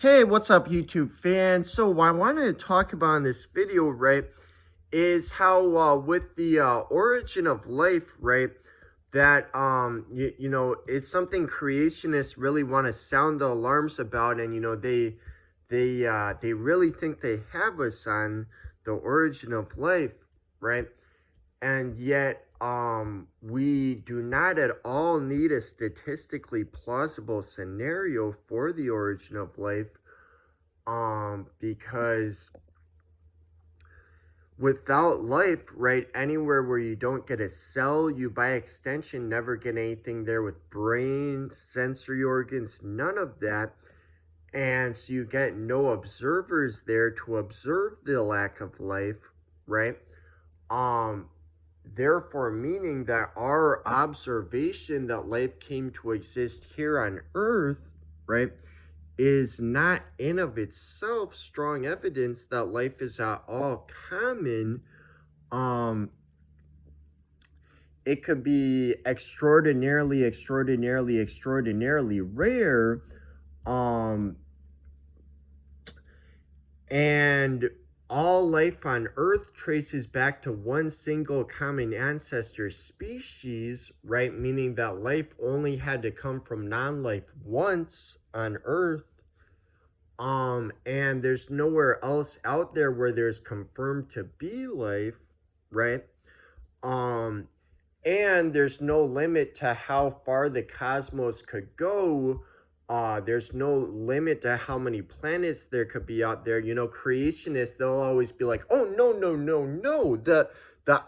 Hey, what's up, YouTube fans? So, what I wanted to talk about in this video, right, is how with the origin of life, right, that it's something creationists really want to sound the alarms about, and they really think they have us on the origin of life, right? And yet we do not at all need a statistically plausible scenario for the origin of life, because without life, right, anywhere where you don't get a cell, you by extension never get anything there with brain, sensory organs, none of that. And so you get no observers there to observe the lack of life, right? Um, Therefore, meaning that our observation that life came to exist here on Earth, right, is not in of itself strong evidence that life is at all common. Um, it could be extraordinarily rare. Um, and all life on Earth traces back to one single common ancestor species, right? Meaning that life only had to come from non-life once on Earth. And there's nowhere else out there where there's confirmed to be life, right? Um, and there's no limit to how far the cosmos could go. There's no limit to how many planets there could be out there. Creationists, they'll always be like, oh, no, no, no, no. The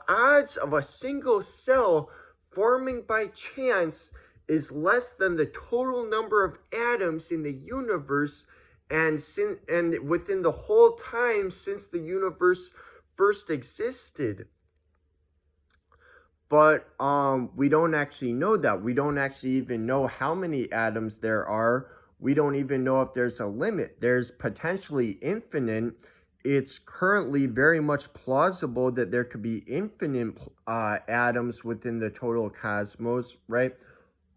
odds of a single cell forming by chance is less than the total number of atoms in the universe, and within the whole time since the universe first existed. But we don't actually know that. We don't actually even know how many atoms there are. We don't even know if there's a limit. There's potentially infinite. It's currently very much plausible that there could be infinite atoms within the total cosmos, right?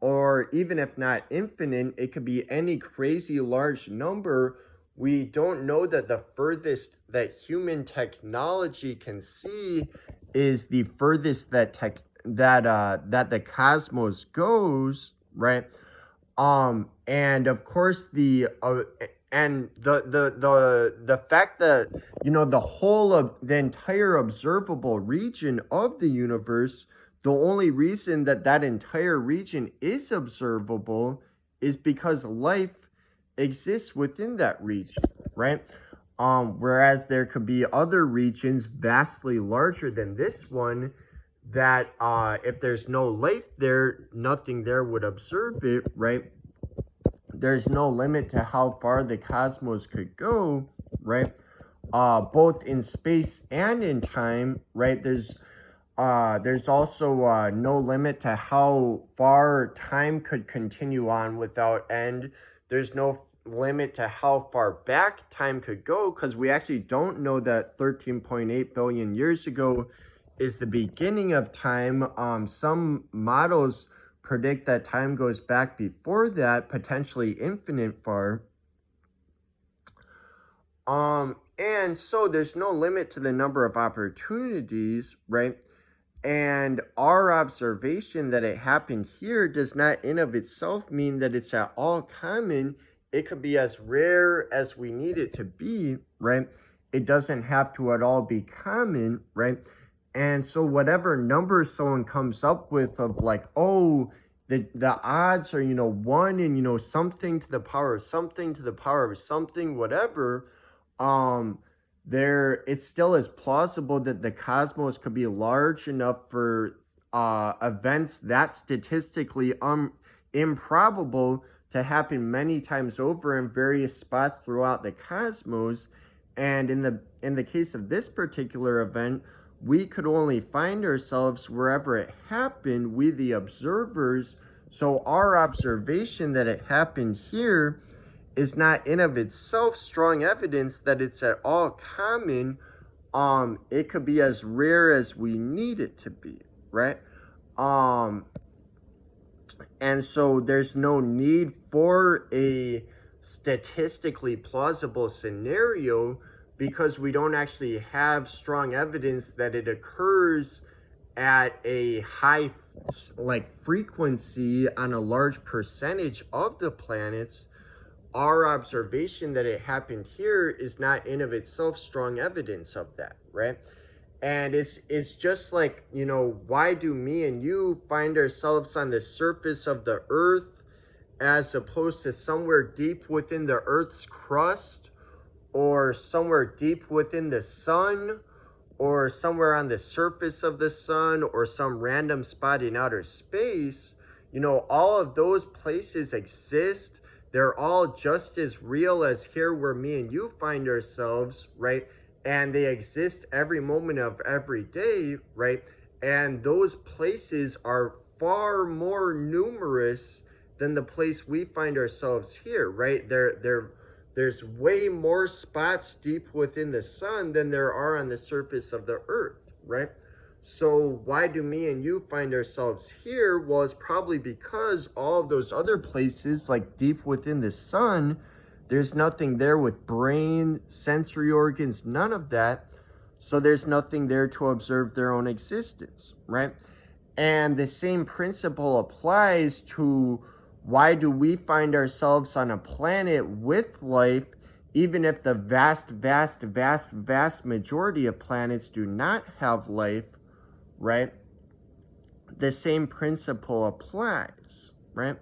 Or even if not infinite, it could be any crazy large number. We don't know that the furthest that human technology can see is the furthest that the cosmos goes, right? And of course the fact that the whole of the entire observable region of the universe, the only reason that that entire region is observable is because life exists within that region, right? Whereas there could be other regions vastly larger than this one that if there's no life there, nothing there would observe it, right? There's no limit to how far the cosmos could go, right? Both in space and in time, right? There's also no limit to how far time could continue on without end. There's no limit to how far back time could go, because we actually don't know that 13.8 billion years ago is the beginning of time. Some models predict that time goes back before that, potentially infinite far. And so there's no limit to the number of opportunities, right? And our observation that it happened here does not in of itself mean that it's at all common. It could be as rare as we need it to be, right? It doesn't have to at all be common, right? And so whatever number someone comes up with of like, oh, the odds are, 1 and, something to the power of something to the power of something, whatever, it's still as plausible that the cosmos could be large enough for events that statistically improbable to happen many times over in various spots throughout the cosmos. And in the case of this particular event, we could only find ourselves wherever it happened, we the observers. So our observation that it happened here is not in of itself strong evidence that it's at all common. It could be as rare as we need it to be, right? And so there's no need for a statistically plausible scenario because we don't actually have strong evidence that it occurs at a high frequency on a large percentage of the planets. Our observation that it happened here is not in of itself strong evidence of that, right? And it's just like, why do me and you find ourselves on the surface of the earth as opposed to somewhere deep within the earth's crust, or somewhere deep within the sun, or somewhere on the surface of the sun, or some random spot in outer space? All of those places exist. They're all just as real as here where me and you find ourselves, right? And they exist every moment of every day, right? And those places are far more numerous than the place we find ourselves here, right? There's way more spots deep within the sun than there are on the surface of the earth, right? So why do me and you find ourselves here? Well, it's probably because all of those other places, like deep within the sun, there's nothing there with brain, sensory organs, none of that. So there's nothing there to observe their own existence, right? And the same principle applies to why do we find ourselves on a planet with life, even if the vast, vast, vast, vast majority of planets do not have life, right? The same principle applies, right?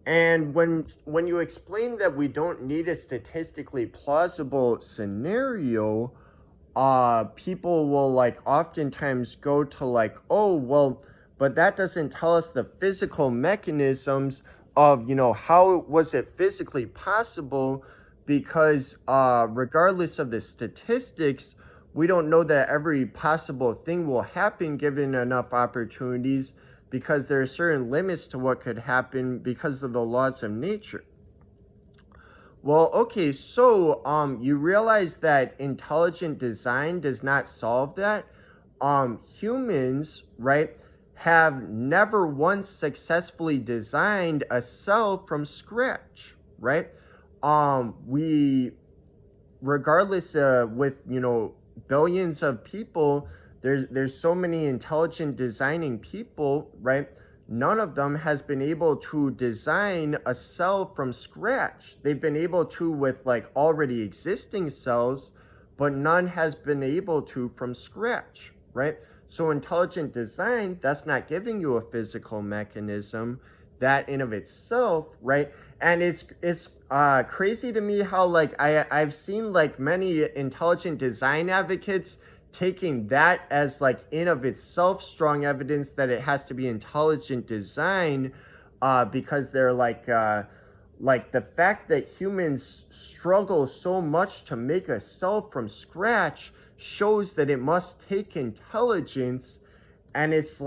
And when you explain that we don't need a statistically plausible scenario, people will oftentimes go to oh, well, but that doesn't tell us the physical mechanisms of, how was it physically possible, because regardless of the statistics, we don't know that every possible thing will happen given enough opportunities, because there are certain limits to what could happen because of the laws of nature. Well, okay, so you realize that intelligent design does not solve that. Humans, right, have never once successfully designed a cell from scratch, right? We, regardless with billions of people, there's so many intelligent designing people, right? None of them has been able to design a cell from scratch. They've been able to with already existing cells, but none has been able to from scratch, right? So intelligent design, that's not giving you a physical mechanism, that in of itself, right? And it's crazy to me how I've seen many intelligent design advocates taking that as in of itself strong evidence that it has to be intelligent design, because they're the fact that humans struggle so much to make a cell from scratch shows that it must take intelligence. And it's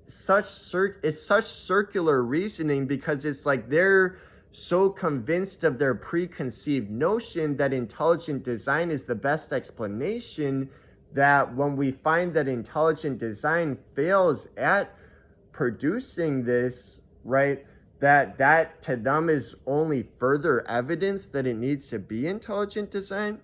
such circular reasoning, because it's they're so convinced of their preconceived notion that intelligent design is the best explanation, that when we find that intelligent design fails at producing this, right, that to them is only further evidence that it needs to be intelligent design.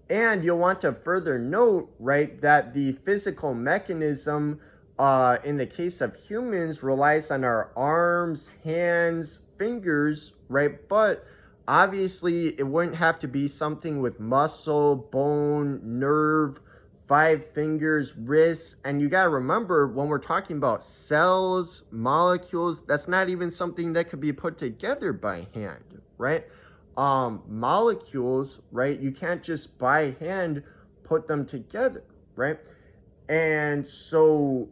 And you'll want to further note, right, that the physical mechanism in the case of humans relies on our arms, hands, fingers, right? But obviously it wouldn't have to be something with muscle, bone, nerve, 5 fingers, wrists. And you got to remember, when we're talking about cells, molecules, that's not even something that could be put together by hand, right? Molecules, right, you can't just by hand put them together, right? And so